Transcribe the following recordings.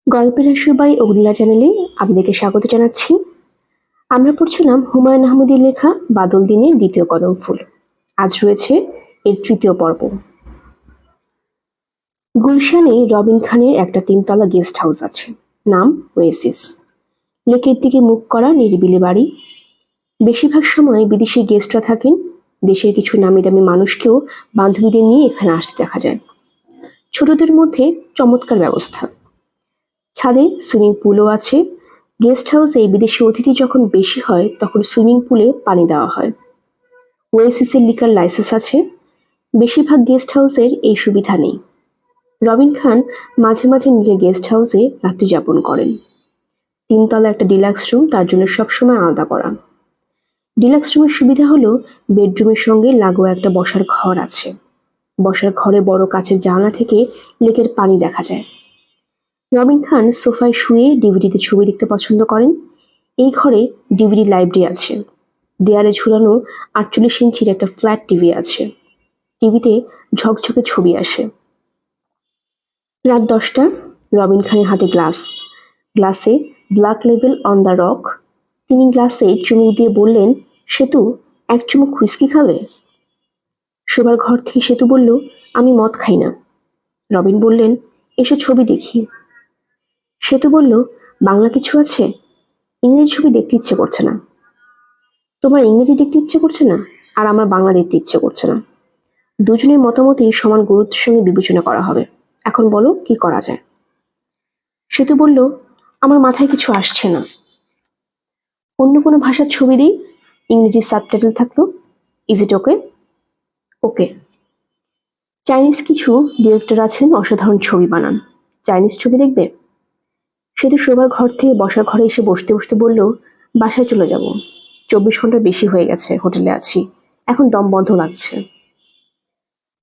গল্পের আসর বাই অগ্নিলা চ্যানেলে আপনাদেরকে স্বাগত জানাচ্ছি। আমরা পড়ছিলাম হুমায়ুন আহমেদের লেখা বাদল দিনের দ্বিতীয় কদম ফুল। আজ রয়েছে এর তৃতীয় পর্ব। গুলশানে রবিন খানের একটা তিনতলা গেস্ট হাউস আছে, নাম ওয়েসিস। লেকের দিকে মুখ করা নিরিবিলি বাড়ি। বেশিরভাগ সময় বিদেশি গেস্টরা থাকেন। দেশের কিছু নামি দামি মানুষকেও বান্ধবীদের নিয়ে এখানে আসতে দেখা যায়। ছোটদের মধ্যে চমৎকার ব্যবস্থা। ছাদে সুইমিং পুলও আছে। গেস্ট হাউসে বিদেশি অতিথি যখন বেশি হয় তখন সুইমিং পুলে পানি দেওয়া হয়। ওয়েসিসের লিকার লাইসেন্স আছে। বেশিরভাগ গেস্ট হাউসের এই সুবিধা নেই। রবিন খান মাঝে মাঝে নিজের গেস্ট হাউসে রাত্রি যাপন করেন। তিনতলা একটা ডিলাক্স রুম তার জন্য সবসময় আলাদা করা। ডিলাক্স রুমের সুবিধা হলো বেডরুমের সঙ্গে লাগোয়া একটা বসার ঘর আছে। বসার ঘরে বড় কাচের জানলা থেকে লেকের পানি দেখা যায়। রবিন খান সোফায় শুয়ে ডিভিডিতে ছবি দেখতে পছন্দ করেন। এই ঘরে ডিভিডি লাইব্রেরি আছে। দেয়ালে ঝুলানো 48 ইঞ্চির একটা ফ্ল্যাট টিভি আছে। টিভিতে ঝকঝকে ছবি আসে। রাত 10টা। রবিন খানের হাতে গ্লাস। গ্লাসে black label on the rock. তিনি গ্লাসে চুমুক দিয়ে বললেন, সেতু, এক চুমুক হুইস্কি খাবে? শোবার ঘর থেকে সেতু বলল, আমি মদ খাই না। রবিন বললেন, এসো ছবি দেখি। সেতু বলল, বাংলা কিছু আছে? ইংরেজি ছবি দেখতে ইচ্ছে করছে না। তোমার ইংরেজি দেখতে ইচ্ছে করছে না, আর আমার বাংলা দেখতে ইচ্ছে করছে না। দুজনের মতামতই সমান গুরুত্বের সঙ্গে বিবেচনা করা হবে। এখন বলো কি করা যায়। সেতু বলল, আমার মাথায় কিছু আসছে না। অন্য কোনো ভাষার ছবি দিই, ইংরেজি সাবটাইটেল থাকলো। Is it okay? Okay. Chinese কিছু ডিরেক্টর আছেন, অসাধারণ ছবি বানান। চাইনিজ ছবি দেখবে? সেতু শোবার ঘর থেকে বসার ঘরে এসে বসতে বসতে বলল, বাসায় চলে যাব। 24 ঘন্টার বেশি হয়ে গেছে হোটেলে আছি, এখন দম বন্ধ লাগছে।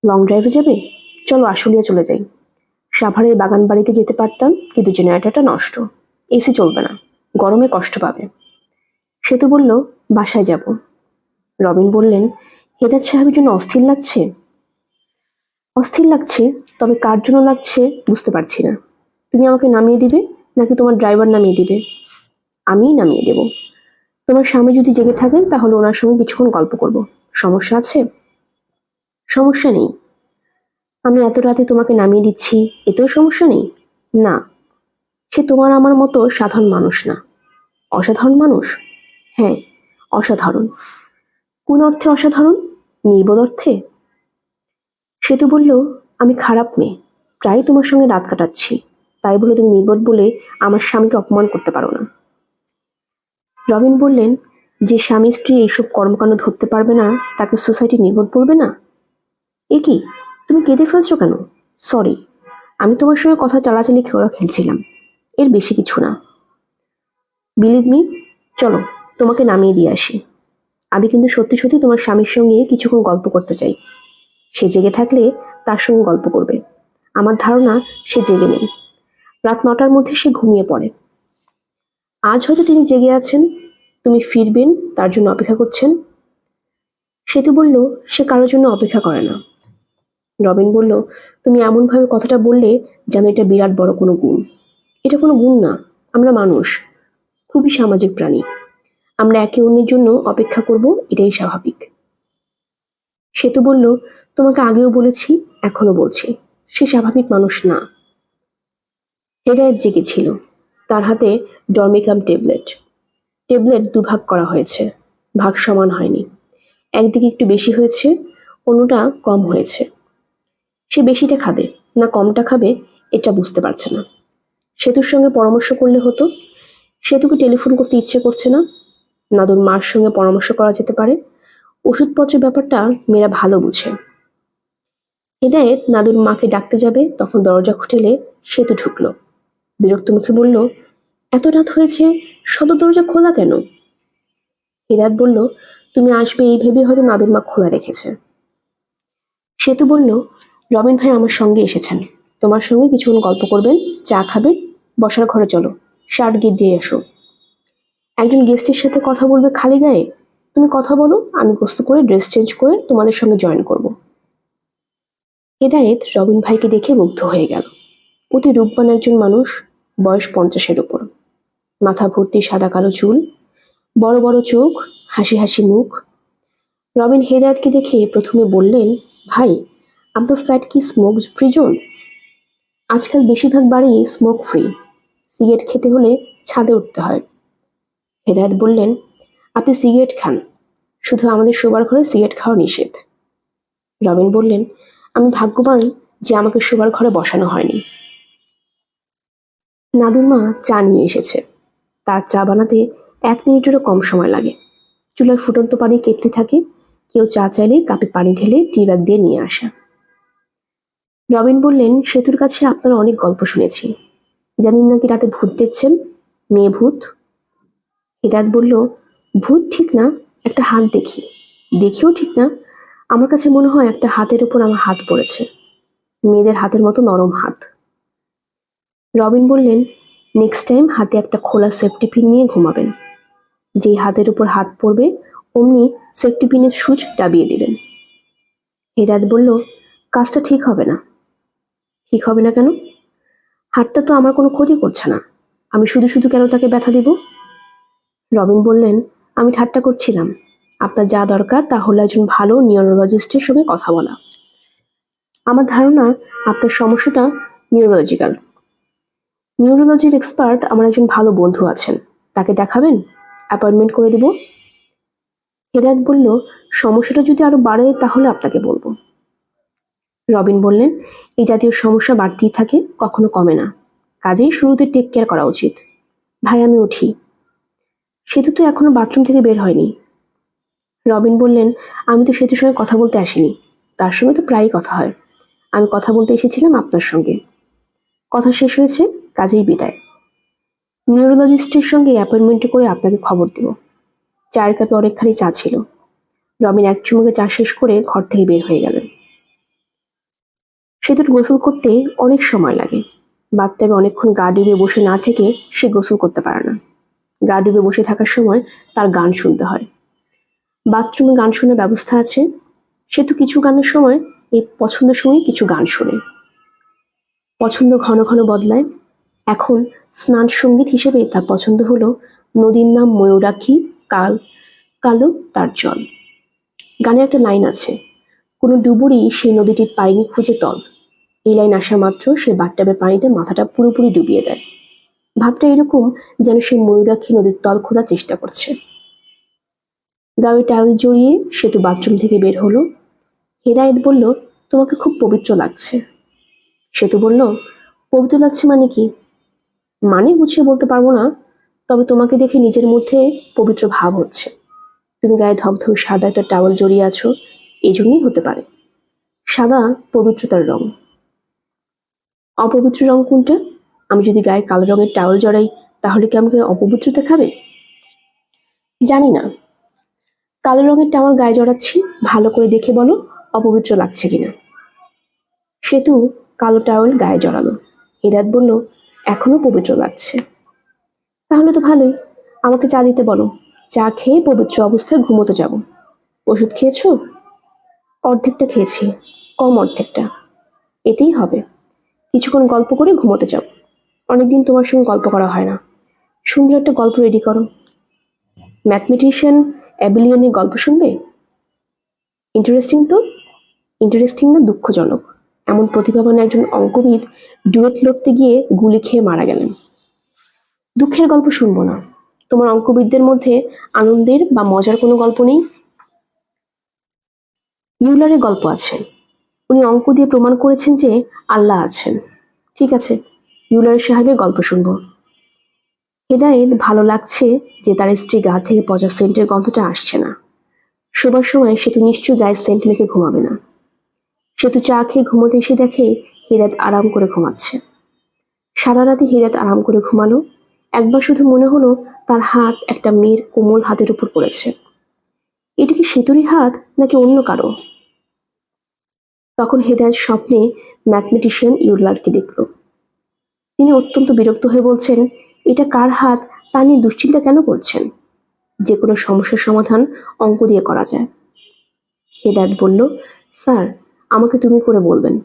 লং ড্রাইভে যাবে? চলো আশুলিয়া চলে যাই। সাভারের বাগান বাড়িতে যেতে পারতাম, কিন্তু জেনারেটরটা নষ্ট, এসি চলবে না, গরমে কষ্ট পাবে। সেতু বলল, বাসায় যাব। রবিন বললেন, হেদাত সাহেবের জন্য অস্থির লাগছে? অস্থির লাগছে, তবে কার জন্য লাগছে বুঝতে পারছি না। তুমি আমাকে নামিয়ে দিবে নাকি তোমার ড্রাইভার নামিয়ে দিবে? আমিই নামিয়ে দেব। তোমার স্বামী যদি জেগে থাকেন তাহলে ওনার সঙ্গে কিছুক্ষণ গল্প করব। সমস্যা আছে? সমস্যা নেই। আমি এত রাতে তোমাকে নামিয়ে দিচ্ছি, এতেও সমস্যা নেই? না। সে তোমার আমার মতো সাধারণ মানুষ না। অসাধারণ মানুষ? হ্যাঁ, অসাধারণ। কোন অর্থে অসাধারণ? নির্বোধ অর্থে? সেতু বলল, আমি খারাপ মেয়ে, প্রায় তোমার সঙ্গে রাত কাটাচ্ছি, তাই বলে তুমি নির্বোধ বলে আমার স্বামীকে অপমান করতে পারো না। রবিন বললেন, যে স্বামী স্ত্রী এইসব কর্মকাণ্ড ধরতে পারবে না তাকে সোসাইটি নির্বোধ বলবে না? এ কি, তুমি কেঁদে ফেলছো কেন? সরি, আমি তোমার সঙ্গে কথা চালাচালি খেলছিলাম, এর বেশি কিছু না। বিলিভ মি, চলো তোমাকে নামিয়ে দিয়ে আসি। আমি কিন্তু সত্যি সত্যি তোমার স্বামীর সঙ্গে কিছুক্ষণ গল্প করতে চাই। সে জেগে থাকলে তার সঙ্গে গল্প করবে। আমার ধারণা সে জেগে নেই। রাত 9টার মধ্যে সে ঘুমিয়ে পড়ে। আজ হয়তো তিনি জেগে আছেন, তুমি ফিরবেন তার জন্য অপেক্ষা করছেন। সেতু বলল, সে কারোর জন্য অপেক্ষা করে না। রবিন বলল, তুমি এমনভাবে কথাটা বললে যেন এটা বিরাট বড় কোনো গুণ। এটা কোনো গুণ না। আমরা মানুষ, খুবই সামাজিক প্রাণী। আমরা একে অন্যের জন্য অপেক্ষা করব, এটাই স্বাভাবিক। সেতু বলল, তোমাকে আগেও বলেছি, এখনো বলছি, সে স্বাভাবিক মানুষ না। হেদায়েত জেগেছিল। তার হাতে ডরমিকাম ট্যাবলেট। ট্যাবলেট দুভাগ করা হয়েছে, ভাগ সমান হয়নি। একদিকে একটু বেশি হয়েছে, অন্যটা কম হয়েছে। সে বেশিটা খাবে না কমটা খাবে এটা বুঝতে পারছে না। সেতুর সঙ্গে পরামর্শ করলে হতো। সেতুকে টেলিফোন করতে ইচ্ছে করছে না। নাদুর মার সঙ্গে পরামর্শ করা যেতে পারে। ওষুধপত্রের ব্যাপারটা মেয়েরা ভালো বুঝে। হেদায়েত নাদুর মাকে ডাকতে যাবে, তখন দরজা খুঁটেলে সেতু ঢুকলো। বিরক্ত মুখে বলল, এত রাত হয়েছে, সদর দরজা খোলা কেন? হেদায়েত বলল, তুমি আসবে এই ভেবে হয়তো নাদুর মা খোলা রেখেছে। সেতু বলল, রবিন ভাই আমার সঙ্গে এসেছেন, তোমার সঙ্গে কিছুক্ষণ গল্প করবেন, চা খাবেন, বসার ঘরে চলো, শার্ট গিট দিয়ে এসো। একজন গেস্টের সাথে কথা বলবে খালি গায়ে? তুমি কথা বলো, আমি গোসল করে ড্রেস চেঞ্জ করে তোমাদের সঙ্গে জয়েন করব। হেদায়েত রবিন ভাইকে দেখে মুগ্ধ হয়ে গেল। অতি রূপবান একজন মানুষ, বয়স 50-এর উপর, মাথা ভর্তি সাদা কালো চুল, বড় বড় চোখ, হাসি হাসি মুখ। রবিন হেদায়েতকে দেখে প্রথমে বললেন, ভাই, আপনার ফ্ল্যাট কি স্মোক ফ্রি জোন? আজকাল বেশিরভাগ বাড়ি স্মোক ফ্রি, সিগারেট খেতে হলে ছাদে উঠতে হয়। হেদায়েত বললেন, আপনি সিগারেট খান, শুধু আমাদের শোবার ঘরে সিগারেট খাওয়া নিষেধ। রবিন বললেন, আমি ভাগ্যবান যে আমাকে শোবার ঘরে বসানো হয়নি। নাদুর মা চা নিয়ে এসেছে। তার চা বানাতে 1 মিনিটেরও কম সময় লাগে। চুলায় ফুটন্ত পানি কেটলি থাকে, কেউ চা চাইলে কাপে পানি ঢেলে টি ব্যাগ দিয়ে নিয়ে আসে। রবিন বললেন, সেতুর কাছে আপনারা অনেক গল্প শুনেছি, ইদানিং নাকি রাতে ভূত দেখছেন, মেয়ে ভূত। হিদায়ত বলল, ভূত ঠিক না, একটা হাত দেখিও ঠিক না। আমার কাছে মনে হয় একটা হাতের উপর আমার হাত পড়েছে, মেয়েদের হাতের মতো নরম হাত। রবিন বললেন, নেক্সট টাইম হাতে একটা খোলা সেফটি পিন নিয়ে ঘুমাবেন। যেই হাতের উপর হাত পড়বে অমনি সেফটি পিনের সুচ দাবিয়ে দিবেন। হিদায়ত বলল, কাজটা ঠিক হবে না। ঠিক হবে না কেন? হাতটা তো আমার কোনো ক্ষতি করছে না, আমি শুধু শুধু কেন তাকে ব্যথা দিব? রবিন বললেন, আমি ঠাট্টা করছিলাম। আপনার যা দরকার তা হলো একজন ভালো নিউরোলজিস্টের সঙ্গে কথা বলা। আমার ধারণা আপনার সমস্যাটা নিউরোলজিক্যাল। নিউরোলজির এক্সপার্ট আমার একজন ভালো বন্ধু আছেন, তাকে দেখাবেন? অ্যাপয়েন্টমেন্ট করে দিব। হেদায়েত বলল, সমস্যাটা যদি আরো বাড়ে তাহলে আপনাকে বলবো। রবিন বললেন, এই জাতীয় সমস্যা বাড়তেই থাকে, কখনো কমে না, কাজেই শুরুতে টেক কেয়ার করা উচিত। ভাই, আমি উঠি। সেতু তো এখনো বাথরুম থেকে বের হয়নি। রবিন বললেন, আমি তো সেতুর সঙ্গে কথা বলতে আসিনি, তার সঙ্গে তো প্রায়ই কথা হয়। আমি কথা বলতে এসেছিলাম আপনার সঙ্গে। কথা শেষ হয়েছে, কাজেই বিদায়। নিউরোলজিস্টের সঙ্গে অ্যাপয়েন্টমেন্ট করে আপনাকে খবর দেব। চায়ের কাপে অনেকখানি চা ছিল। রবিন এক চুমুকে চা শেষ করে ঘর থেকে বের হয়ে গেলেন। সেতুর গোসল করতে অনেক সময় লাগে। বাথটাবে অনেকক্ষণ গা ডুবে বসে না থেকে সে গোসল করতে পারে না। গা ডুবে বসে থাকার সময় তার গান শুনতে হয়। বাথরুমে গান শোনার ব্যবস্থা আছে। সেতু কিছু গানের সময় এই পছন্দের সময় কিছু গান শোনে। পছন্দ ঘন ঘন বদলায়। এখন স্নান সঙ্গীত হিসেবে তার পছন্দ হলো নদীর নাম ময়ূরাক্ষী, কাল কালো তার জল। গানে একটা লাইন আছে, কোনো ডুবুরি সেই নদীটির পায়নি খুঁজে তল। এই লাইন আসা মাত্র সে বাথটাবের পানিতে মাথাটা পুরোপুরি ডুবিয়ে দেয়। ভাবটা এরকম যেন সে ময়ূরাক্ষী নদীর তল খোঁজার চেষ্টা করছে। গায়ে টাওয়েল জড়িয়ে সেতু বাথরুম থেকে বের হলো। হেদায়েত বলল, তোমাকে খুব পবিত্র লাগছে। সেতু বলল, পবিত্র লাগছে মানে কি? মানে গুছিয়ে বলতে পারবো না, তবে তোমাকে দেখে নিজের মধ্যে পবিত্র ভাব হচ্ছে। তুমি গায়ে ধবধব সাদা একটা টাওয়েল জড়িয়ে আছো, এই জন্যই হতে পারে। সাদা পবিত্রতার রং। অপবিত্র রং কোনটা? আমি যদি গায়ে কালো রঙের টাওয়েল জড়াই তাহলে কি আমাকে অপবিত্র দেখাবে? জানি না। কালো রঙের টাওয়াল গায়ে জড়াচ্ছি, ভালো করে দেখে বলো অপবিত্র লাগছে কিনা। সেতু কালো টাওয়েল গায়ে জড়ালো। হিদায়ত বলল, এখনো পবিত্র লাগছে। তাহলে তো ভালোই, আমাকে চা দিতে বলো। চা খেয়ে পবিত্র অবস্থায় ঘুমোতে যাব। ওষুধ খেয়েছো? অর্ধেকটা খেয়েছি, কম অর্ধেকটা। এতেই হবে। কিছুক্ষণ গল্প করে ঘুমোতে যাও। অনেকদিন তোমার সঙ্গে গল্প করা হয় না। সুন্দর একটা গল্প রেডি করো। ম্যাথমেটিশিয়ান অ্যাবিলিয়নের গল্প শুনবে? ইন্টারেস্টিং তো। ইন্টারেস্টিং না দুঃখজনক? এমন প্রতিভাবান একজন অঙ্কবিদ ডুয়েট লড়তে গিয়ে গুলি খেয়ে মারা গেলেন। দুঃখের গল্প শুনবো না। তোমার অঙ্কবিদদের মধ্যে আনন্দের বা মজার কোনো গল্প নেই? ইউলারের গল্প আছে। উনি অঙ্ক দিয়ে প্রমাণ করেছেন যে আল্লাহ আছেন। ঠিক আছে, ইউলার সাহেবের গল্প শুনবো। হেদায়েত ভালো লাগছে যে তার স্ত্রী গা থেকে পচা সেন্টের গন্ধটা আসছে না। শোবার সময় সে তো নিশ্চয়ই গায়ে সেন্ট মেখে ঘুমাবে না। সে তো চা খেয়ে ঘুমোতে এসে দেখে হিদায়ত আরাম করে ঘুমাচ্ছে। সারা রাতে হিদায়ত আরাম করে ঘুমালো। একবার শুধু মনে হলো তার হাত একটা মেয়ের কোমল হাতের উপর পড়েছে। এটা কি সেতুরই হাত নাকি অন্য কারো? তখন হেদায়ত স্বপ্নে ম্যাথমেটিশিয়ান ইউলারকে দেখল। তিনি অত্যন্ত বিরক্ত হয়ে বলছেন, এটা কার হাত তা নিয়ে দুশ্চিন্তা কেন করছেন? যে কোনো সমস্যার সমাধান অঙ্ক দিয়ে করা যায়। হেদায়ত বলল, স্যার, আমাকে তুমি করে বলবেন।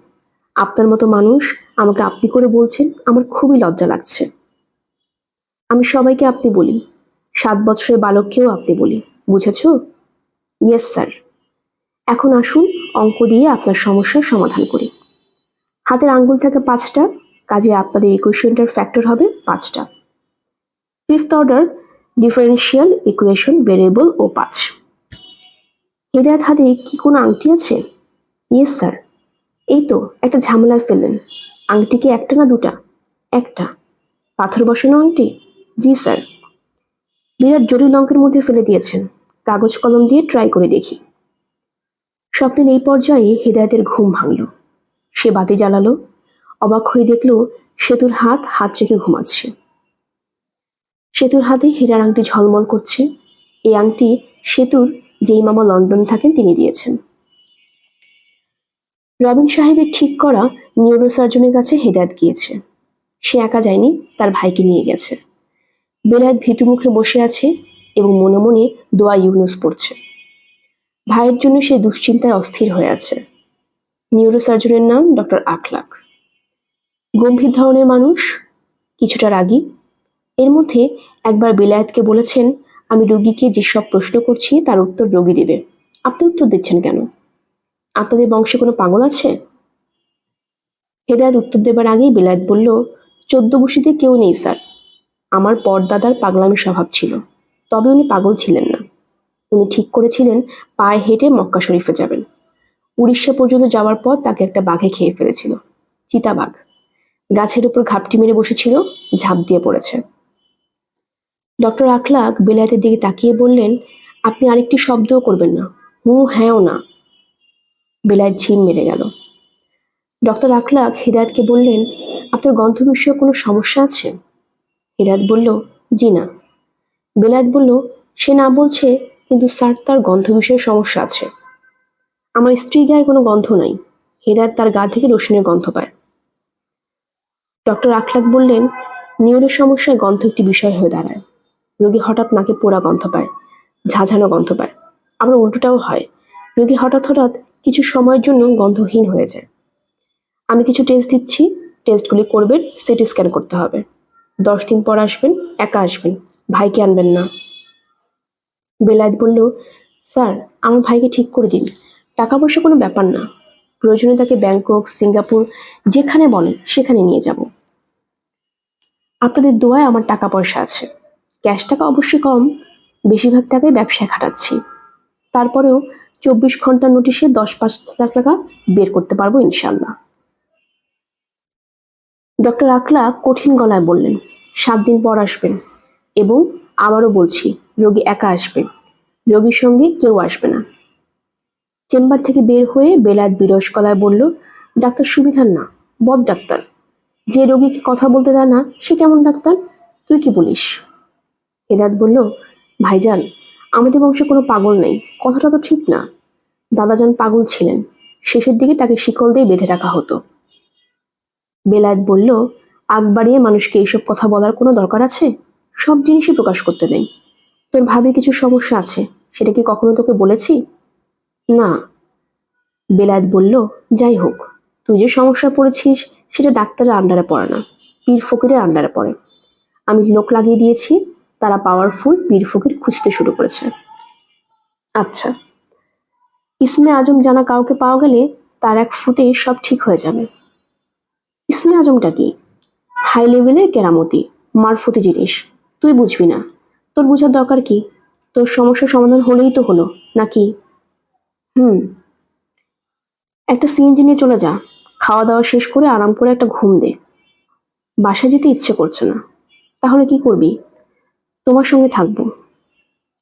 আপনার মতো মানুষ আমাকে আপনি করে বলছেন, আমার খুবই লজ্জা লাগছে। আমি সবাইকে আপনি বলি, 7 বছরের বালককেও আপনি বলি, বুঝেছো? Yes sir. এখন আসুন অঙ্ক দিয়ে আপনার সমস্যার সমাধান করি। হাতের আঙ্গুল থাকে 5টা, কাজে আপনাদের ইকুয়েশনটার ফ্যাক্টর হবে 5টা। Fifth order differential equation variable ও 5। হেদায়েত হাতে কি কোনো আংটি আছে? Yes sir. এই তো একটা ঝামেলায় ফেললেন। আংটি কি একটা না দুটা? একটা। পাথর বসানো আংটি? জি স্যার। বিরাট জটিল অঙ্কের মধ্যে ফেলে দিয়েছেন, কাগজ কলম দিয়ে ট্রাই করে দেখি। স্বপ্নের এই পর্যায়ে হেদায়েতের ঘুম ভাঙল। সে বাতি জ্বালালো, অবাক হয়ে দেখল সেতুর হাত রেখে ঘুমাচ্ছে। সেতুর হাতে হীরার আংটি ঝলমল করছে। এই আংটি সেতুর যেই মামা লন্ডন থাকেন তিনি দিয়েছেন। রবিন সাহেবের ঠিক করা নিউরোসার্জনের কাছে হেদায়েত গিয়েছে। সে একা যায়নি, তার ভাইকে নিয়ে গেছে। বেলায়েত ভীতু মুখে বসে আছে এবং মনে মনে দোয়া ইউনুস পড়ছে। ভাইয়ের জন্য সে দুশ্চিন্তায় অস্থির হয়ে আছে। নিউরোসার্জনের নাম ডক্টর আখলাক। গম্ভীর ধরনের মানুষ, কিছুটা রাগী। এর মধ্যে একবার বেলায়েতকে বলেছেন, আমি রোগীকে যেসব প্রশ্ন করছি তার উত্তর রোগী দেবে, আপনি উত্তর দিচ্ছেন কেন? আপনাদের বংশে কোনো পাগল আছে? হেদায়েত উত্তর দেবার আগেই বেলায়েত বলল, 14 বসিতে কেউ নেই স্যার। আমার পরদাদার পাগলামি স্বভাব ছিল, তবে উনি পাগল ছিলেন না। উনি ঠিক করেছিলেন পায়ে হেঁটে মক্কা শরীফে যাবেন। উড়িষ্যা পর্যন্ত যাওয়ার পর তাকে একটা বাঘে খেয়ে ফেলেছিল, চিতাবাঘ। গাছের উপর ঘাপটি মেরে বসেছিল, ঝাঁপ দিয়ে পড়েছে। ডক্টর আখলাক বেলায়েতের দিকে তাকিয়ে বললেন, আপনি আরেকটি শব্দও করবেন না, হ্যাঁও না। বেলায়েত ঝিম মেরে গেল। ডক্টর আখলাক হেদায়েতকে বললেন, আপনার গন্ধ বিষয়ে কোনো সমস্যা আছে? হেদায়েত বলল, জি না। বেলায়েত বলল, সে না বলছে, কিন্তু স্যার তার গন্ধ বিষয়ে সমস্যা আছে। আমার স্ত্রী গায়ে কোনো গন্ধ নাই। হেদায়েত তার গা থেকে রসুনের গন্ধ পায়। ডক্টর আখলাক বললেন, নিউরো সমস্যায় গন্ধ একটি বিষয় হয়ে দাঁড়ায়। রোগী হঠাৎ নাকে পোড়া গন্ধ পায়, ঝাঁঝানো গন্ধ পায়। আবার উল্টোটাও হয়, রোগী হঠাৎ হঠাৎ কিছু সময়ের জন্য গন্ধহীন হয়ে যায়। আমি কিছু টেস্ট দিচ্ছি, টেস্টগুলি করবেন, সিটি স্ক্যান করতে হবে। 10 দিন পর আসবেন, একা আসবেন, ভাইকে আনবেন না। বেলায়েত বলল, স্যার আমার ভাইকে ঠিক করে দিন, টাকা পয়সা কোনো ব্যাপার না। প্রয়োজনে তাকে ব্যাংকক, সিঙ্গাপুর যেখানে বলেন সেখানে নিয়ে যাব। আপনাদের দোয়ায় আমার টাকা পয়সা আছে, ক্যাশ টাকা অবশ্যই কম, বেশিরভাগ টাকাই ব্যবসায় খাটাচ্ছি। তারপরেও 24 ঘন্টার নোটিশে 10-5 লাখ টাকা বের করতে পারবো ইনশাল্লাহ। ডক্টর আখলাক কঠিন গলায় বললেন, 7 দিন পর আসবেন, এবং আবারও বলছি রোগী একা আসবে, রোগীর সঙ্গে কেউ আসবে না। চেম্বার থেকে বের হয়ে বেলায়েত বিরস গলায় বলল, ডাক্তার সুবিধার না, বদ ডাক্তার। যে রোগীকে কথা বলতে দেয় না সে কেমন ডাক্তার? তুই কি বলিস? হেদায়েত বলল, ভাইজান আমাদের বংশে কোনো পাগল নেই, কথাটা তো ঠিক না। দাদাজান পাগল ছিলেন, শেষের দিকে তাকে শিকল দিয়ে বেঁধে রাখা হতো। বেলায়েত বলল, আগ বাড়িয়ে মানুষকে এইসব কথা বলার কোনো দরকার আছে? সব জিনিসই প্রকাশ করতে নেই। তোর ভাবির কিছু সমস্যা আছে, সেটা কি কখনো তোকে বলেছি? না। বেলায়েত বলল, যাই হোক, তুই যে সমস্যা পড়েছিস সেটা ডাক্তারের আন্ডারে পড়ে না, পীর ফকিরের আন্ডারে পড়ে। আমি লোক লাগিয়ে দিয়েছি, তারা পাওয়ারফুল পীর ফকির খুঁজতে শুরু করেছে। আচ্ছা, ইসমে আজম জানা কাউকে পাওয়া গেলে তার এক ফুটে সব ঠিক হয়ে যাবে। ইসমে আজমটা কি? হাই লেভেলের কেরামতি, মারফতি জিনিস। তুই বুঝবি না, তোর বোঝার দরকার কি? তোর সমস্যার সমাধান হলেই তো হলো, নাকি? হুম। একটা সিএনজি নিয়ে চলে যা, খাওয়া দাওয়া শেষ করে আরাম করে একটা ঘুম দে। বাসায় যেতে ইচ্ছে করছে না। তাহলে কি করবি? তোমার সঙ্গে থাকবো।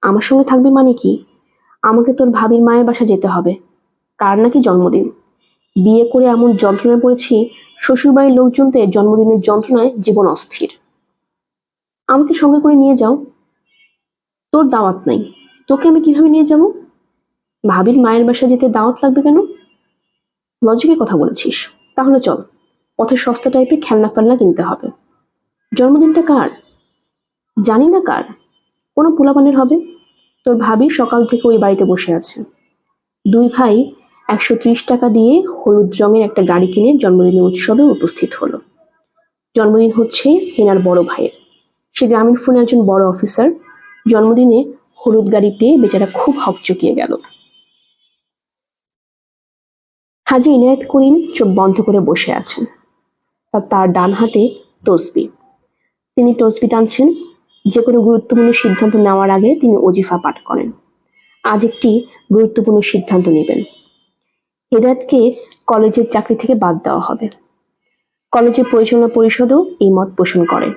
আমার সঙ্গে থাকবি মানে কি? আমাকে তোর ভাবির মায়ের বাসা যেতে হবে। কার নাকি জন্মদিন। বিয়ে করে এমন যন্ত্রণায় পড়েছি, শ্বশুরবাড়ির লোকজনতে জন্মদিনের যন্ত্রণায় জীবন অস্থির। আমাকে সঙ্গে করে নিয়ে যাও। তোর দাওয়াত নাই, তোকে আমি কিভাবে নিয়ে যাব? ভাবির মায়ের বাসা যেতে দাওয়াত লাগবে কেন? লজিকের কথা বলেছিস। তাহলে চল, পথে সস্তা টাইপের খেলনা ফেলনা কিনতে হবে। জন্মদিনটা কার? জানি না কার, কোনো পোলাপানের হবে। তোর ভাবি সকাল থেকে ওই বাড়িতে বসে আছে। দুই ভাই 130 টাকা দিয়ে হলুদ রঙের একটা গাড়ি কিনে জন্মদিনের উৎসবে উপস্থিত হলো। জন্মদিন হচ্ছে হেনার বড় ভাইয়ের। সে গ্রামীণ ফোনে একজন বড় অফিসার। জন্মদিনে হলুদ গাড়ি পেয়ে বেচারা খুব হকচকিয়ে গেল। হাজী ইনায়েত করিম চোখ বন্ধ করে বসে আছেন। তার ডান হাতে তসবি। তিনি তসবি টানছেন। যে কোনো গুরুত্বপূর্ণ সিদ্ধান্ত নেওয়ার আগে তিনি ওজিফা পাঠ করেন। আজ একটি গুরুত্বপূর্ণ সিদ্ধান্ত নেবেন। হেদায়েতকে কলেজের চাকরি থেকে বাদ দেওয়া হবে। কলেজের পরিচালনা পরিষদও এই মত পোষণ করে।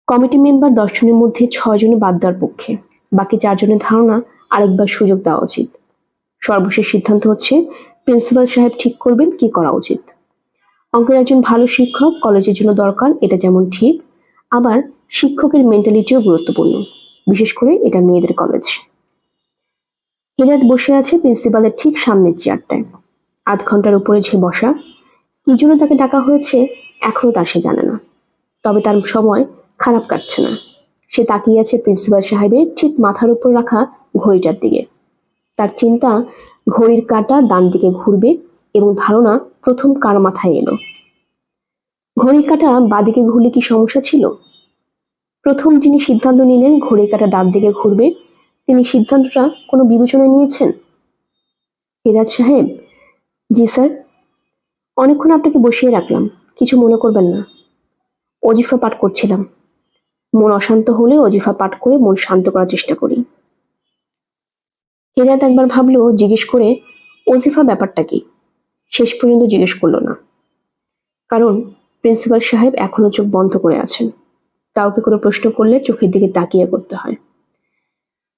কমিটি মেম্বার 10 জনের মধ্যে 6 জনে বাদ দেওয়ার পক্ষে। বাকি 4 জনের ধারণা আরেকবার সুযোগ দেওয়া উচিত। সর্বশেষ সিদ্ধান্ত হচ্ছে প্রিন্সিপাল সাহেব ঠিক করবেন কি করা উচিত। অঙ্কের একজন ভালো শিক্ষক কলেজের জন্য দরকার, এটা যেমন ঠিক, আবার শিক্ষকের মেন্টালিটিও গুরুত্বপূর্ণ, বিশেষ করে এটা মেয়েদের কলেজ। হেদায়েত বসে আছে প্রিন্সিপালের ঠিক সামনের চেয়ারটায়। আধ ঘন্টার উপরে যে বসা। কি জন্য তাকে ডাকা হয়েছে এখনো তা সে জানে না। তবে তার সময় খারাপ কাটছে না। সে তাকিয়ে আছে প্রিন্সিপাল সাহেবের ঠিক মাথার উপর রাখা ঘড়িটার দিকে। তার চিন্তা ঘড়ির কাঁটা ডান দিকে ঘুরবে এবং ধারণা প্রথম কার মাথায় এলো। ঘড়ির কাঁটা বাঁদিকে ঘুরলে কি সমস্যা ছিল? প্রথম যিনি সিদ্ধান্ত নিলেন ঘড়ির কাঁটা ডান দিকে ঘুরবে, তিনি সিদ্ধান্তটা কোনো বিবেচনায় নিয়েছেন? হেদায়েত সাহেব। জি স্যার। অনেকক্ষণ আপনাকে বসিয়ে রাখলাম, কিছু মনে করবেন না। ওজিফা পাঠ করছিলাম। মন অশান্ত হলে ওজিফা পাঠ করে মন শান্ত করার চেষ্টা করি। হেদায়েত একবার ভাবলো জিজ্ঞেস করে ওজিফা ব্যাপারটা কি। শেষ পর্যন্ত জিজ্ঞেস করলো না, কারণ প্রিন্সিপাল সাহেব এখনো চোখ বন্ধ করে আছেন। কাউকে কোনো প্রশ্ন করলে চোখের দিকে তাকিয়ে করতে হয়।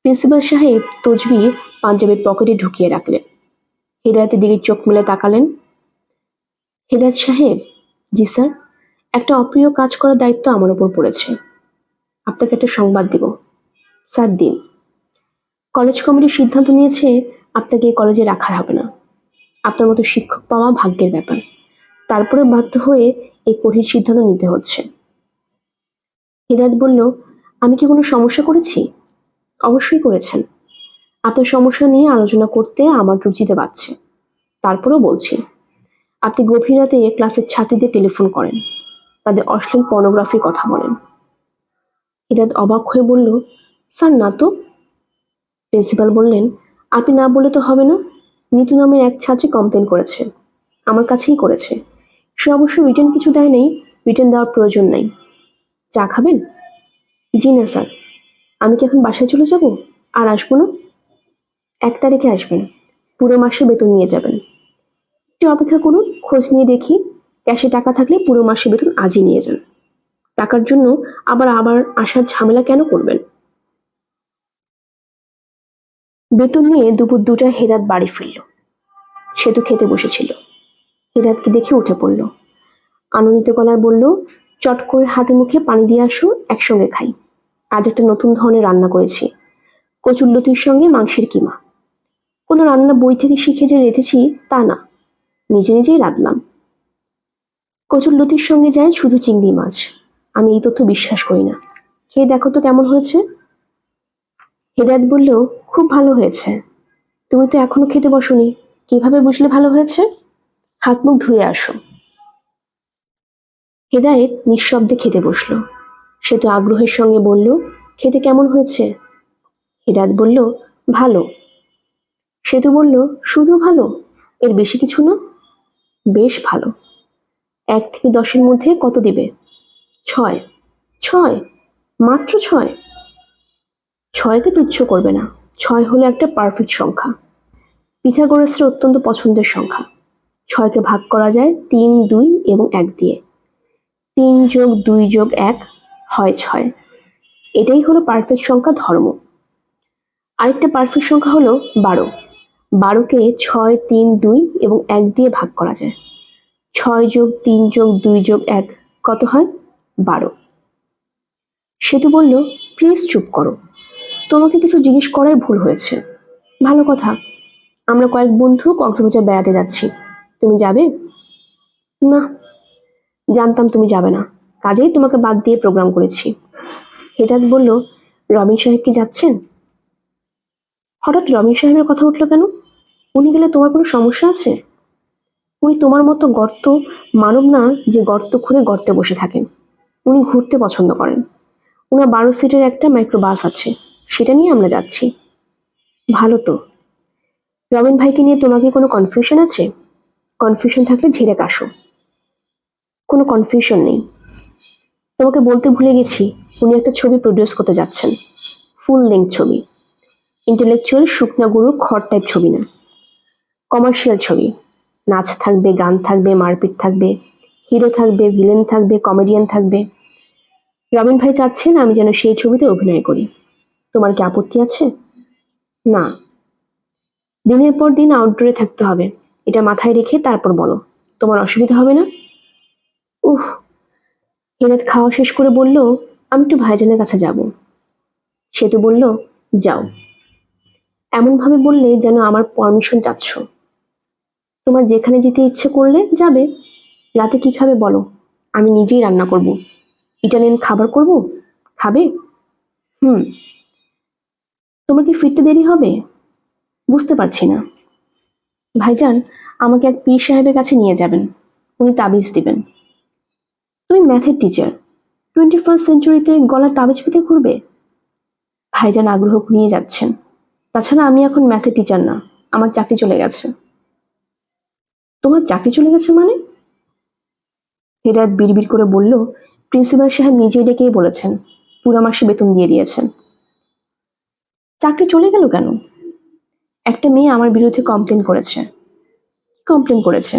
প্রিন্সিপাল সাহেব তসবি পাঞ্জাবের পকেটে ঢুকিয়ে রাখলেন। হেদায়েতের দিকে চোখ মেলে তাকালেন। হেদায়েত সাহেব। জি স্যার। একটা অপ্রিয় কাজ করার দায়িত্ব আমার উপর পড়েছে। আপনাকে একটা সংবাদ দিব। স্যার দিন। কলেজ কমিটি সিদ্ধান্ত নিয়েছে আপনাকে এই কলেজে রাখা হবে না। আপনার মতো শিক্ষক পাওয়া ভাগ্যের ব্যাপার। তারপরে বাধ্য হয়ে এই কঠিন সিদ্ধান্ত নিতে হচ্ছে। হেদায়েত বলল, আমি কি কোনো সমস্যা করেছি? অবশ্যই করেছেন। আপনার সমস্যা নিয়ে আলোচনা করতে আমার রুচিতে বাড়ছে। তারপরেও বলছি, আপনি গভীর রাতে ক্লাসের ছাত্রীদের টেলিফোন করেন, তাদের অশ্লীল পর্নোগ্রাফির কথা বলেন। হেদায়েত অবাক হয়ে বলল, স্যার না তো। প্রিন্সিপাল বললেন, আপনি না বললে তো হবে না। নিতু নামের এক ছাত্রী কমপ্লেন করেছে, আমার কাছেই করেছে। সে অবশ্য রিটার্ন কিছু দেয় নেই, রিটার্ন দেওয়ার প্রয়োজন নেই। চা খাবেন? জি না স্যার। আমি কি এখন বাসায় চলে যাব? আর আসবো না? 1 তারিখে আসবেন, পুরো মাসে বেতন নিয়ে যাবেন। একটু অপেক্ষা করুন, খোঁজ নিয়ে দেখি। ক্যাশে টাকা থাকলে পুরো মাসে বেতন আজই নিয়ে যান। টাকার জন্য আবার আবার আসার ঝামেলা কেন করবেন? বেতন নিয়ে দুপুর 2টায় হেদায়েত বাড়ি ফিরল। সে তো খেতে বসেছিল। হেদায়েতকে দেখে উঠে পড়ল। আনন্দিত গলায় বলল, চট করে হাতে মুখে পানি দিয়ে আসো, একসঙ্গে খাই। আজ একটা নতুন ধরনের রান্না করেছি, কচুরলতির সঙ্গে মাংসের কিমা। কোনো রান্না বই থেকে শিখে যে রেঁধেছি তা না, নিজে নিজেই রাঁধলাম। কচুরলতির সঙ্গে যায় শুধু চিংড়ি মাছ। আমি এই তথ্য বিশ্বাস করি না। খেয়ে দেখো তো কেমন হয়েছে। হেদায়েত বলল, খুব ভালো হয়েছে। তুমি তো এখনো খেতে বসোনি, কিভাবে বুঝলে ভালো হয়েছে? হাত মুখ ধুয়ে আসো। হেদায়েত নিঃশব্দে খেতে বসল। সে তো আগ্রহের সঙ্গে বলল, খেতে কেমন হয়েছে? হেদায়েত বলল, ভালো। সে তো বলল, শুধু ভালো, এর বেশি কিছু না? বেশ ভালো। 1 থেকে 10-এর মধ্যে কত দিবে? 6। 6? মাত্র 6? 6কে তুচ্ছ করবে না। 6 হলো একটা পারফেক্ট সংখ্যা, পিথাগোরাসের অত্যন্ত পছন্দের সংখ্যা। 6কে ভাগ করা যায় 3, 2 এবং 1 দিয়ে। 3 যোগ 2 যোগ 1 হয় 6। এটাই হলো পারফেক্ট সংখ্যা ধর্ম। আরেকটা পারফেক্ট সংখ্যা হলো 12। 12কে 6, 3, 2 এবং 1 দিয়ে ভাগ করা যায়। 6 যোগ 3 যোগ 2 যোগ 1 কত হয়? 12। সেতু বলল, প্লিজ চুপ করো। তোমাকে কিছু জিজ্ঞেস করাই ভুল হয়েছে। ভালো কথা, আমরা কয়েক বন্ধু কক্সবাজার বেড়াতে যাচ্ছি। তুমি যাবে? না, জানতাম তুমি যাবে না, কাজেই তোমাকে বাদ দিয়ে প্রোগ্রাম করেছি। হেদায়েত বলল, রবিন সাহেব কি যাচ্ছেন? হঠাৎ রবিন সাহেবের কথা উঠলো কেন? উনি গেলে তোমার কোনো সমস্যা আছে? উনি তোমার মতো গর্ত মানব না যে গর্ত খুঁড়ে গর্তে বসে থাকেন। উনি ঘুরতে পছন্দ করেন। ওনার 12 সিটের একটা মাইক্রো বাস আছে, সেটা নিয়ে আমরা যাচ্ছি। ভালো তো। রবিন ভাইকে নিয়ে তোমার কি কোনো কনফিউশন আছে? কনফিউশন থাকলে ঝেড়ে কাশো। কোনো কনফিউশন নেই। তোমাকে বলতে ভুলে গেছি, উনি একটা ছবি প্রডিউস করতে যাচ্ছেন। ফুল লেন্থ ছবি। ইন্টেলেকচুয়াল শুকনা গরুর খড় টাইপ ছবি না, কমার্শিয়াল ছবি। নাচ থাকবে, গান থাকবে, মারপিট থাকবে, হিরো থাকবে, ভিলেন থাকবে, কমেডিয়ান থাকবে। রবিন ভাই চাচ্ছেন আমি যেন সেই ছবিতে অভিনয় করি। তোমার কি আপত্তি আছে? না। দিনের পর দিন আউটডোরে থাকতে হবে, এটা মাথায় রেখে তারপর বলো। তোমার অসুবিধা হবে না? উহ। হিরাত খাওয়া শেষ করে বলল, আমি একটু ভাইজানের কাছে যাব। সে তো বলল, যাও। এমনভাবে বললে যেন আমার পারমিশন চাচ্ছ। তোমার যেখানে যেতে ইচ্ছে করলে যাবে। রাতে কি খাবে বলো, আমি নিজেই রান্না করব। ইটালিয়ান খাবার করব, খাবে? হুম। তোমার কি ফিরতে দেরি হবে? বুঝতে পারছি না। ভাইজান আমাকে এক পীর সাহেবের কাছে নিয়ে যাবেন, উনি তাবিজ দিবেন। তুমি ম্যাথের টিচার, 21st সেঞ্চুরিতে গলায় তাবিজ পেতে ঘুরবে? ভাইজান আগ্রহ নিয়ে যাচ্ছেন। তাছাড়া আমি এখন ম্যাথের টিচার না, আমার চাকরি চলে গেছে। তোমার চাকরি চলে গেছে মানে? হেদায়ত বিড়বিড় করে বলল, প্রিন্সিপাল সাহেব নিজেই ডেকেই বলেছেন, পুরো মাসে বেতন দিয়ে দিয়েছেন। চাকরি চলে গেল কেন? একটা মেয়ে আমার বিরুদ্ধে কমপ্লেন করেছে। কমপ্লেন করেছে?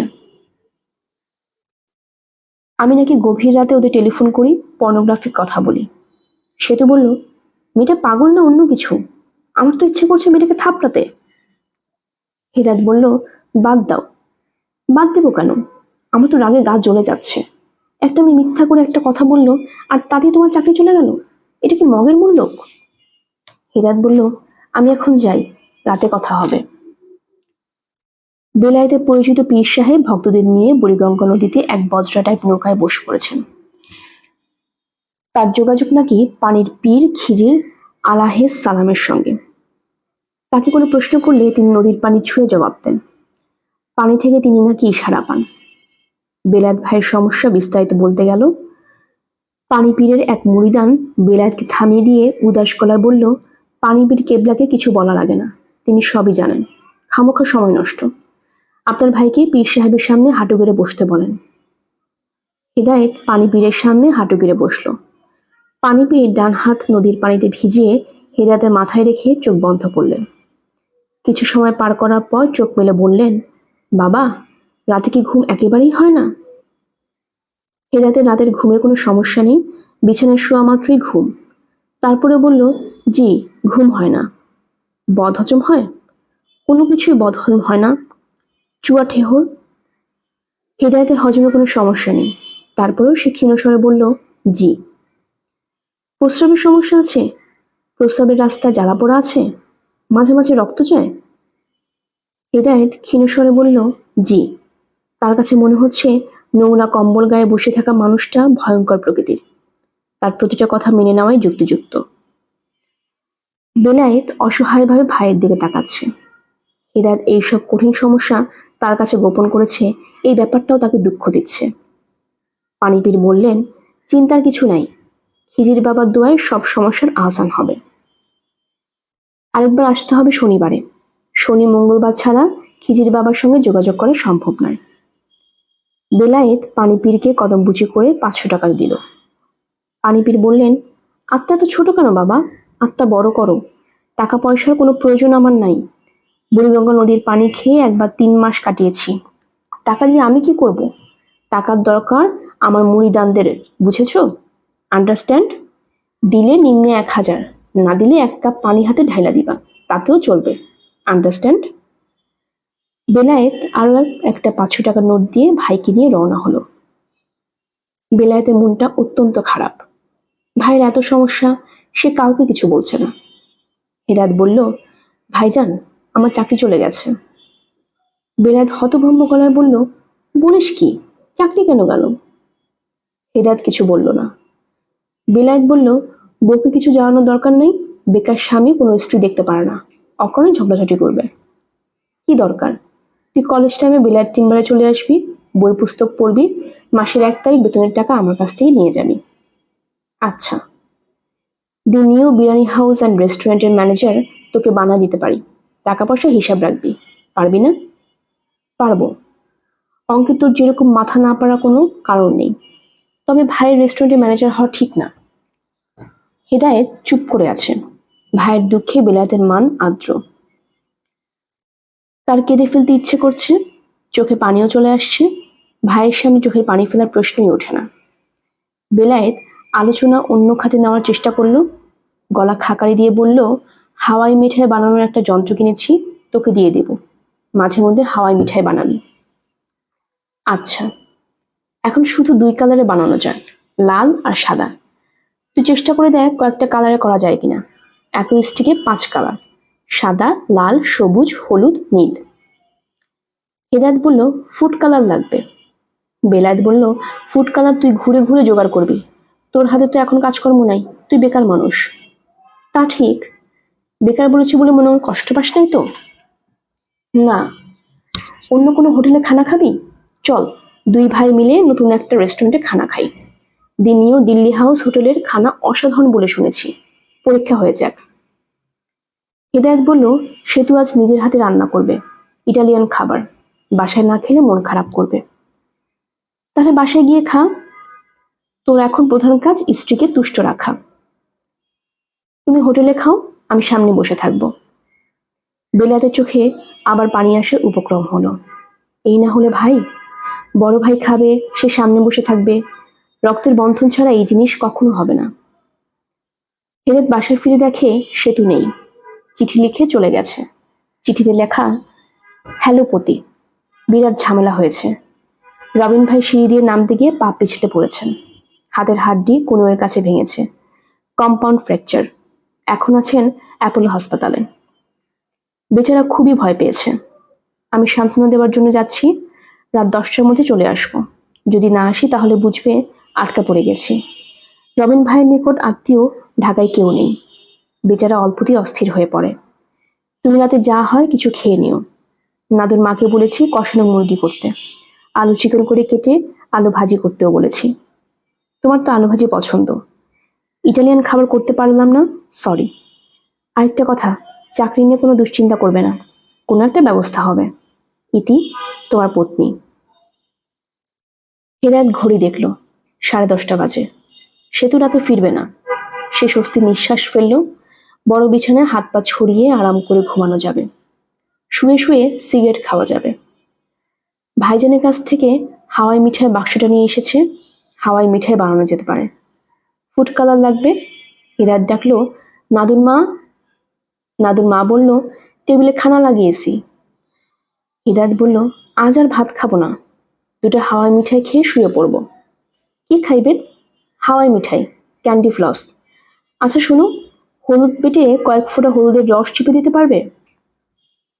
আমি নাকি গভীর রাতে ওদের টেলিফোন করি, পর্নোগ্রাফিক কথা বলি। সে তো বলল, মেয়েটা পাগল না অন্য কিছু। আমার তো ইচ্ছে করছে মেয়েটাকে থাপড়াতে। হেদায়ত বলল, বাদ দাও। বাদ দেবো কেন? আমার তো রাগে গা জ্বলে যাচ্ছে। একটা মেয়ে মিথ্যা করে একটা কথা বললো, আর তাতেই তোমার চাকরি চলে গেল। এটা কি মগের মূল্য? হেদায়ত বলল, আমি এখন যাই, রাতে কথা হবে। বেলায়েতে পরিচিত পীর সাহেব ভক্তদের নিয়ে বুড়িগঙ্গা নদীতে এক বজ্রা টাইপ নৌকায় বসে পড়েছেন। তার যোগাযোগ নাকি পানির পীর খিজির আলাহে সালামের সঙ্গে। তাকে কোনো প্রশ্ন করলে তিনি নদীর পানি ছুঁয়ে জবাব দেন। পানি থেকে তিনি নাকি ইশারা পান। বেলায়েত ভাইয়ের সমস্যা বিস্তারিত বলতে গেল। পানি পীরের এক মুরিদান বেলায়েতকে থামিয়ে দিয়ে উদাস গলায় বলল, পানি পীর কেবলাকে কিছু বলা লাগে না, তিনি সবই জানেন। খামোখা সময় নষ্ট। আপনার ভাইকে পীর সাহেবের সামনে হাঁটু গেড়ে বসতে বলেন। হিদায়েত পানি পীরের সামনে হাঁটু গেড়ে বসল। পানি পীর ডান হাত নদীর পানিতে ভিজিয়ে হেদায়েতের মাথায় রেখে চোখ বন্ধ করলেন। কিছু সময় পার করার পর চোখ মেলে বললেন, বাবা, রাতে কি ঘুম একেবারেই হয় না? হেদায়েতের রাতের ঘুমের কোনো সমস্যা নেই, বিছানায় শোয়া মাত্রই ঘুম। তারপরে বলল, জি, ঘুম হয় না। বদহজম হয়? কোনো কিছুই বদহজম হয় না। চুয়া ঠেহর। হেদায়েতের হজমে কোনো সমস্যা নেই। তারপরেও সে ক্ষীণস্বরে বলল, জি। প্রস্রাবের সমস্যা আছে? প্রস্রাবের রাস্তা জ্বালা পোড়া আছে? মাঝে মাঝে রক্ত যায়? হেদায়েত ক্ষীণস্বরে বলল, জি। তার কাছে মনে হচ্ছে নোংরা কম্বল গায়ে বসে থাকা মানুষটা ভয়ঙ্কর প্রকৃতির। তার প্রতিটা কথা মেনে নেওয়াই যুক্তিযুক্ত। বেলায়েত অসহায়ভাবে ভাইয়ের দিকে তাকাচ্ছে। হেদায়েত এইসব কঠিন সমস্যা তার কাছে গোপন করেছে, এই ব্যাপারটাও তাকে দুঃখ দিচ্ছে। পানিপীর বললেন, চিন্তার কিছু নাই, খিজির বাবার দোয়ায় সব সমস্যার আহসান হবে। আরেকবার আসতে হবে শনিবারে। শনি মঙ্গলবার ছাড়া খিজির বাবার সঙ্গে যোগাযোগ করা সম্ভব নয়। বেলায়েত পানিপীরকে কদমবুচি করে 500 টাকা দিল। পানিপীর বললেন, আত্মা তো ছোট কেন বাবা, আত্মা বড় করো। টাকা পয়সার কোনো প্রয়োজন আমার নাই। বুড়িগঙ্গা নদীর পানি খেয়ে একবার 3 মাস কাটিয়েছি। টাকা দিয়ে আমি কি করব? টাকার দরকার আমার মুরিদানদের, বুঝেছো? আন্ডারস্ট্যান্ড? দিলে নিম্নে 1000, না দিলে 1 কাপ পানি হাতে ঢাইলা দিবা, তাতেও চলবে। আন্ডারস্ট্যান্ড? বেলায়েত আরো একটা 500 টাকার নোট দিয়ে ভাইকে নিয়ে রওনা হলো। বেলায়েতের মনটা অত্যন্ত খারাপ। ভাইয়ের এত সমস্যা, সে কাউকে কিছু বলছে না। হেদায়েত বলল, ভাইজান, আমার চাকরি চলে গেছে। বেলায়েত হতভম্ব গলায় বলল, বলিস কি, চাকরি কেন গেল? হেদায়েত কিছু বলল না। বেলায়েত বলল, বউকে কিছু জানানোর দরকার নেই, বেকার স্বামী কোনো স্ত্রী দেখতে পারে না, অকারণে ঝগড়াঝাটি করবে। কি দরকার? তুই কলেজ টাইমে বেলায়েত টিম্বারে চলে আসবি, বই পুস্তক পড়বি, মাসের 1 তারিখ বেতনের টাকা আমার কাছ থেকে নিয়ে যাবি। আচ্ছা, দি নিউ বিরিয়ানি হাউস অ্যান্ড রেস্টুরেন্টের ম্যানেজার তোকে বানা দিতে পারি, টাকা পয়সা হিসাব রাখবি। পারবি না? পারবো। অঙ্কে তোর যেরকম মাথা না পারার কোনো কারণ নেই। তবে ভাইয়ের রেস্টুরেন্টের ম্যানেজার হওয়া ঠিক না। হেদায়েত চুপ করে আছে। ভাইয়ের দুঃখে বেলায়েতের মান আর্দ্র। তার কেঁদে ফেলতে ইচ্ছে করছে, চোখে পানিও চলে আসছে। ভাইয়ের সামনে চোখের পানি ফেলার প্রশ্নই ওঠে না। বেলায়েত আলোচনা অন্য খাতে নেওয়ার চেষ্টা করলো, গলা খাকারি দিয়ে বলল, হাওয়াই মিঠাই বানানোর একটা যন্ত্র কিনেছি, তোকে দিয়ে দেব, মাঝে মধ্যে হাওয়াই মিঠাই বানাবি। আচ্ছা, এখন শুধু দুই কালারে বানানো যায়, লাল আর সাদা। তুই চেষ্টা করে দেখ কয়েকটা কালারে করা যায় কিনা। একই স্টিকে 5 কালার, সাদা, লাল, সবুজ, হলুদ, নীল। হেদায়েত বলল, ফুড কালার লাগবে। বেলায়েত বলল, ফুড কালার তুই ঘুরে ঘুরে জোগাড় করবি, তোর হাতে তো এখন কাজকর্ম নাই, তুই বেকার মানুষ। তা ঠিক, বেকার বলেছি বলে মনে হয় কষ্ট পাস নাই তো? না। অন্য কোনো হোটেলে খানা খাবি? চল, দুই ভাই মিলে নতুন একটা রেস্টুরেন্টে খানা খাই। দি নিউ দিল্লি হাউস হোটেলের খানা অসাধারণ বলে শুনেছি, পরীক্ষা হয়ে যাক। হেদায়েত বলল, সেতু আজ নিজের হাতে রান্না করবে, ইটালিয়ান খাবার, বাসায় না খেলে মন খারাপ করবে। তাহলে বাসায় গিয়ে খা। তোর এখন প্রধান কাজ স্ত্রীকে তুষ্ট রাখা। তুমি হোটেলে খাও, আমি সামনে বসে থাকবো। বেলায়েতের চোখে আবার পানি আসার উপক্রম হলো। এই না হলে ভাই, বড় ভাই খাবে, সে সামনে বসে থাকবে। রক্তের বন্ধন ছাড়া এই জিনিস কখনো হবে না। হেদায়েত বাসায় ফিরে দেখে সেতু নেই, চিঠি লিখে চলে গেছে। চিঠিতে লেখা, হ্যালো পতি, বিরাট ঝামেলা হয়েছে। রবিন ভাই সিঁড়ি দিয়ে নামতে গিয়ে পা পিছলে পড়েছেন, হাতের হাড্ডি কনুয়ের কাছে ভেঙেছে, কম্পাউন্ড ফ্র্যাকচার, এখন আছেন অ্যাপোলো হাসপাতালে। বেচারা খুবই ভয় পেয়েছে। আমি সান্ত্বনা দেওয়ার জন্য যাচ্ছি, রাত 10টার মধ্যে চলে আসবো। যদি না আসি তাহলে বুঝবে আটকা পড়ে গেছি। রবিন ভাইয়ের নিকট আত্মীয় ঢাকায় কেউ নেই। বেচারা অল্পতেই অস্থির হয়ে পড়ে। তুমি রাতে যা হয় কিছু খেয়ে নিও। নাদুর মাকে বলেছি কষানো মুরগি করতে, আলু চিকন করে কেটে আলু ভাজি করতেও বলেছি। তোমার তো আলু ভাজি পছন্দ। ইটালিয়ান খাবার করতে পারলাম না, সরি। আরেকটা কথা, চাকরি নিয়ে কোনো দুশ্চিন্তা করবে না, কোনো একটা ব্যবস্থা হবে। ইতি, তোমার পত্নী। হেদায়েত ঘড়ি দেখল, 10:30 বাজে। সেতু রাতে ফিরবে না। সে স্বস্তি নিঃশ্বাস ফেলল। বড় বিছানায় হাত পা ছড়িয়ে আরাম করে ঘুমানো যাবে, শুয়ে শুয়ে সিগারেট খাওয়া যাবে। ভাইজানের কাছ থেকে হাওয়াই মিঠাই বাক্সটা নিয়ে এসেছে, হাওয়াই মিঠাই বানানো যেতে পারে। ফুড কালার লাগবে। হেদায়েত ডাকলো, নাদুর মা। নাদুর মা বলল, টেবিলে খানা লাগিয়েছি। হিদায়ত বলল, আজ আর ভাত খাবো না, দুটো হাওয়াই মিঠাই খেয়ে শুয়ে পড়বো। কি খাইবেন? হাওয়াই মিঠাই, ক্যান্ডি ফ্লস। আচ্ছা শোনো, হলুদ বেটে কয়েক ফোঁটা হলুদের রস চিপে দিতে পারবে?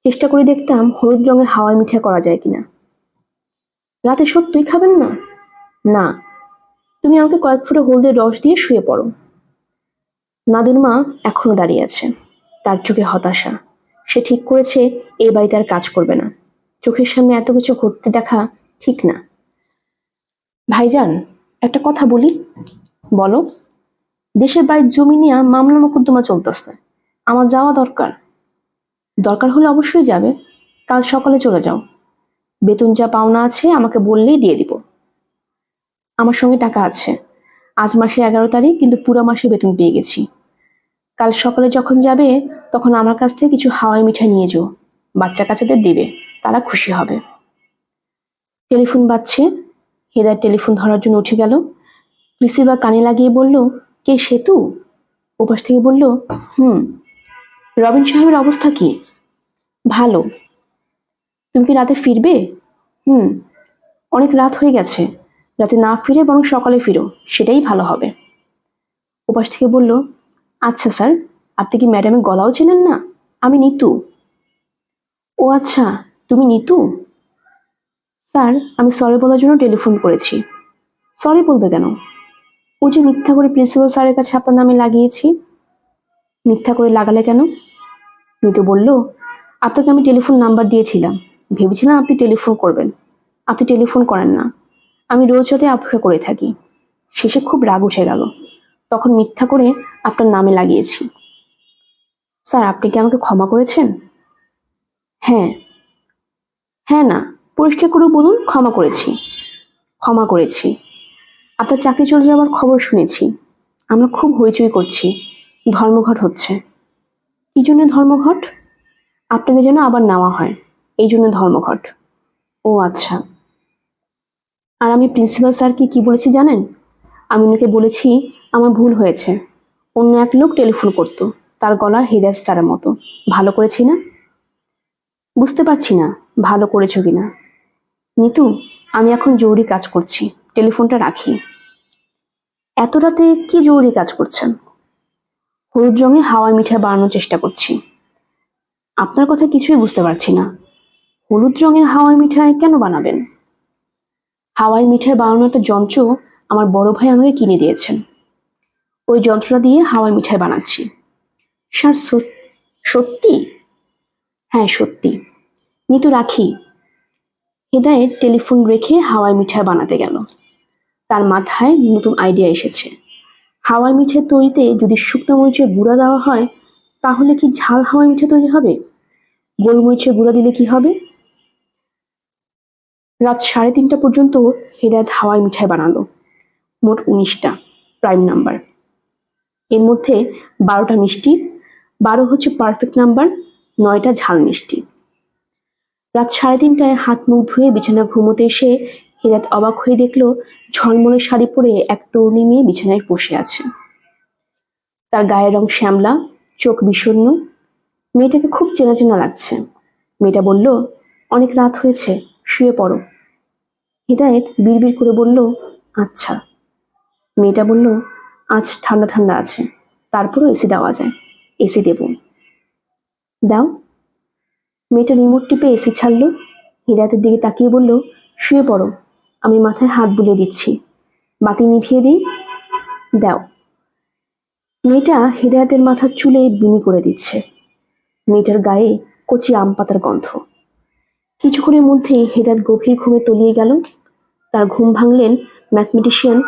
চেষ্টা করে দেখতাম হলুদ রঙের হাওয়াই মিঠাই করা যায় কিনা। রাতে সত্যিই খাবেন না? না। তুমি আমাকে কয়েক ফোঁটা হলুদের রস দিয়ে শুয়ে পড়ো। নাদুর মা এখনো দাঁড়িয়ে আছে, তার চোখে হতাশা। সে ঠিক করেছে এই বাড়িতে আর কাজ করবে না। চোখের সামনে এত কিছু ঘটতে দেখা ঠিক না। ভাইজান, একটা কথা বলি। বলো। দেশের বাড়ির জমি নিয়ে মামলা মোকদ্দমা চলতেছে, আমার যাওয়া দরকার। দরকার হলে অবশ্যই যাবে, কাল সকালে চলে যাও। বেতন যা পাওনা আছে আমাকে বললেই দিয়ে দিব। আমার সঙ্গে টাকা আছে, আজ মাসে 11 তারিখ, কিন্তু পুরো মাসে বেতন পেয়ে গেছি। কাল সকালে যখন যাবে তখন আমার কাছ থেকে কিছু হাওয়াই মিঠাই নিয়ে যেও, বাচ্চা কাচ্চাদের দেবে, তারা খুশি হবে। টেলিফোন বাজছে। হেদায়েত টেলিফোন ধরার জন্য উঠে গেল। রিসিভার কানে লাগিয়ে বলল, কে সেতু? ওপাশ থেকে বলল, হুম। রবিন সাহেবের অবস্থা কি? ভালো। তুমি কি রাতে ফিরবে? হুম। অনেক রাত হয়ে গেছে, রাতে না ফিরে বরং সকালে ফিরো, সেটাই ভালো হবে। ওপাশ থেকে বলল, আচ্ছা স্যার, আপনি কি ম্যাডামের গলাও চেনেন না? আমি নিতু। ও আচ্ছা, তুমি নিতু। স্যার, আমি সরি বলার জন্য টেলিফোন করেছি। সরি বলবে কেন? ও যে মিথ্যা করে প্রিন্সিপাল স্যারের কাছে আপনার নামে লাগিয়েছি। মিথ্যা করে লাগালে কেন? নিতু বলল, আপনাকে আমি টেলিফোন নাম্বার দিয়েছিলাম, ভেবেছিলাম আপনি টেলিফোন করবেন। আপনি টেলিফোন করেন না, আমি রোজ রাতে অপেক্ষা করে থাকি। শেষে খুব রাগ উঠে গেল। তখন মিথ্যা করে আপনার নামে লাগিয়েছি। স্যার, আপনি কি আমাকে ক্ষমা করেছেন? হ্যাঁ। হ্যাঁ না, পরিষ্কার করে বলুন ক্ষমা করেছি। ক্ষমা করেছি। আপনার চাকরি চলে যাওয়ার খবর শুনেছি। আমরা খুব হইচই করছি। ধর্মঘট হচ্ছে। কি জন্য ধর্মঘট? আপনাকে যেন আবার নেওয়া হয়, এই জন্য ধর্মঘট। ও আচ্ছা। আর আমি প্রিন্সিপাল স্যারকে কি বলেছি জানেন? আমি ওনাকে বলেছি আমার ভুল হয়েছে। অন্য এক লোক টেলিফোন করতো, তার গলা হিরাজ তারের মতো। ভালো করেছি না? বুঝতে পারছি না ভালো করেছো কিনা। নিতু, আমি এখন জরুরি কাজ করছি, টেলিফোনটা রাখি। এত রাতে কি জরুরি কাজ করছেন? হলুদ রঙে হাওয়াই মিঠাই বানানোর চেষ্টা করছি। আপনার কথা কিছুই বুঝতে পারছি না। হলুদ রঙের হাওয়াই মিঠাই কেন বানাবেন? হাওয়াই মিঠাই বানানোর একটা যন্ত্র আমার বড় ভাই আমাকে কিনে দিয়েছেন। ওই যন্ত্রটা দিয়ে হাওয়াই মিঠাই বানাচ্ছি। স্যার, সত্যি? হ্যাঁ, সত্যি। নিতু, রাখি। হেদায়েত টেলিফোন রেখে হাওয়াই মিঠাই বানাতে গেল। তার মাথায় নতুন আইডিয়া এসেছে। হাওয়াই মিঠাই তৈরিতে যদি শুকনো মরিচের গুঁড়া দেওয়া হয়, তাহলে কি ঝাল হাওয়াই মিঠাই তৈরি হবে? গোলমরিচের গুঁড়া দিলে কি হবে? রাত 3:30 পর্যন্ত হেদায়েত হাওয়াই মিঠাই বানালো। মোট 19টা, প্রাইম নাম্বার। এর মধ্যে 12টা মিষ্টি, 12 হচ্ছে পারফেক্ট নাম্বার, 9টা ঝাল মিষ্টি। রাত 3:30টায় হাত মুখ ধুয়ে বিছানা ঘুমোতে এসে হেদায়েত অবাক হয়ে দেখল ঝলমলে শাড়ি পরে এক তরুণী মেয়ে বিছানায় বসে আছে। তার গায়ের রং শ্যামলা, চোখ বিষণ্ণ। মেয়েটাকে খুব চেনা চেনা লাগছে। মেয়েটা বলল, অনেক রাত হয়েছে, শুয়ে পড়ো। হেদায়েত বিড়বিড় করে বলল, আচ্ছা। মেয়েটা বলল, আজ ঠান্ডা ঠান্ডা আছে, তারপরও এসি দেওয়া যায়। এসি দেব। দাও। মেয়েটা রিমোট টিপে এসি ছাড়ল। হেদায়েতের দিকে তাকিয়ে বলল, শুয়ে পড়ো, আমি মাথায় হাত বুলিয়ে দিচ্ছি। বাতি নিভিয়ে দিই। দাও। মেয়েটা হেদায়েতের মাথার চুলে বিনি করে দিচ্ছে। মেয়েটার গায়ে কচি আম পাতার গন্ধ। কিছুক্ষণের মধ্যেই হেদায়েত গভীর ঘুমে তলিয়ে গেল। তার ঘুম ভাঙলেন ম্যাথমেটিশিয়ান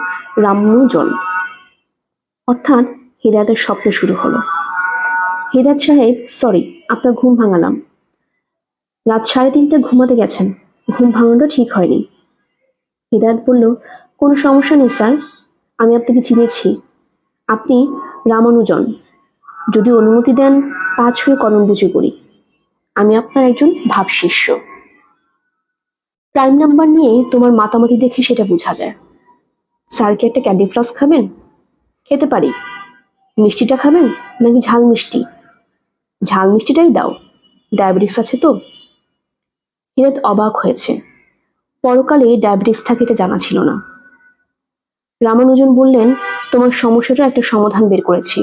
রামানুজন। অর্থাৎ হেদায়েতের স্বপ্ন শুরু হলো। হেদায়েত সাহেব, সরি, আপনার ঘুম ভাঙালাম। রাত 3:30টায় ঘুমাতে গেছেন, ঘুম ভাঙানোটা ঠিক হয়নি। হেদায়েত বলল, কোনো সমস্যা নেই স্যার, আমি আপনাকে চিনেছি। আপনি রামানুজন। যদি অনুমতি দেন, পা ছুঁয়ে কদম বুঝে করি। আমি আপনার একজন ভাবশিষ্য। প্রাইম নাম্বার নিয়ে তোমার মাতামাতি দেখে সেটা বোঝা যায়। স্যার, কি একটা ক্যান্ডি ফ্লাস খাবেন? খেতে পারি। মিষ্টিটা খাবেন নাকি ঝাল মিষ্টি? ঝাল মিষ্টিটাই দাও, ডায়াবেটিস আছে তো। হিরাত অবাক হয়েছে। পরকালে ডায়াবেটিস থাকে এটা জানা ছিল না। রামানুজন বললেন, তোমার সমস্যাটার একটা সমাধান বের করেছি।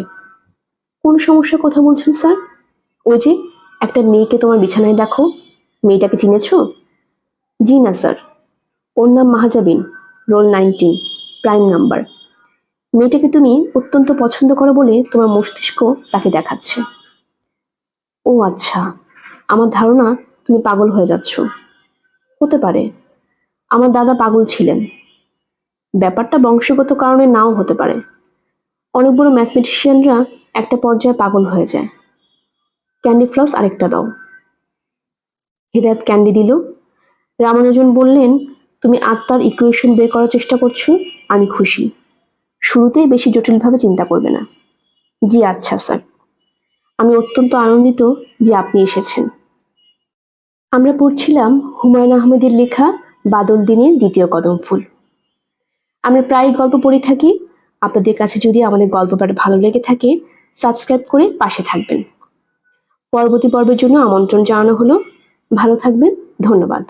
কোন সমস্যার কথা বলছেন স্যার? ওই যে একটা মেয়েকে তোমার বিছানায় দেখো, মেয়েটাকে চিনেছ? জি না স্যার। ওর নাম মাহাজাবিন, রোল 19, প্রাইম নাম্বার। মেয়েটাকে তুমি অত্যন্ত পছন্দ করো বলে তোমার মস্তিষ্ক তাকে দেখাচ্ছে। ও আচ্ছা, আমার ধারণা তুমি পাগল হয়ে যাচ্ছ। হতে পারে। আমার দাদা পাগল ছিলেন। ব্যাপারটা বংশগত কারণে নাও হতে পারে। অনেক বড় ম্যাথমেটিশিয়ানরা একটা পর্যায়ে পাগল হয়ে যায়। ক্যান্ডি ফ্লস আরেকটা দাও। হেদায়েত ক্যান্ডি দিল। রামানুজন বললেন, তুমি আত্মার ইকুয়েশন বের করার চেষ্টা করছো, আমি খুশি। শুরুতেই বেশি জটিলভাবে চিন্তা করবে না। জি আচ্ছা স্যার। আমি অত্যন্ত আনন্দিত যে আপনি এসেছেন। আমরা পড়ছিলাম হুমায়ুন আহমেদের লেখা বাদল দিনের দ্বিতীয় কদম ফুল। আমরা প্রায় গল্প পড়ে থাকি। আপনাদের কাছে যদি আমাদের গল্পটা ভালো লেগে থাকে, সাবস্ক্রাইব করে পাশে থাকবেন। পরবর্তী পর্বের জন্য আমন্ত্রণ জানানো হলো। ভালো থাকবেন। ধন্যবাদ।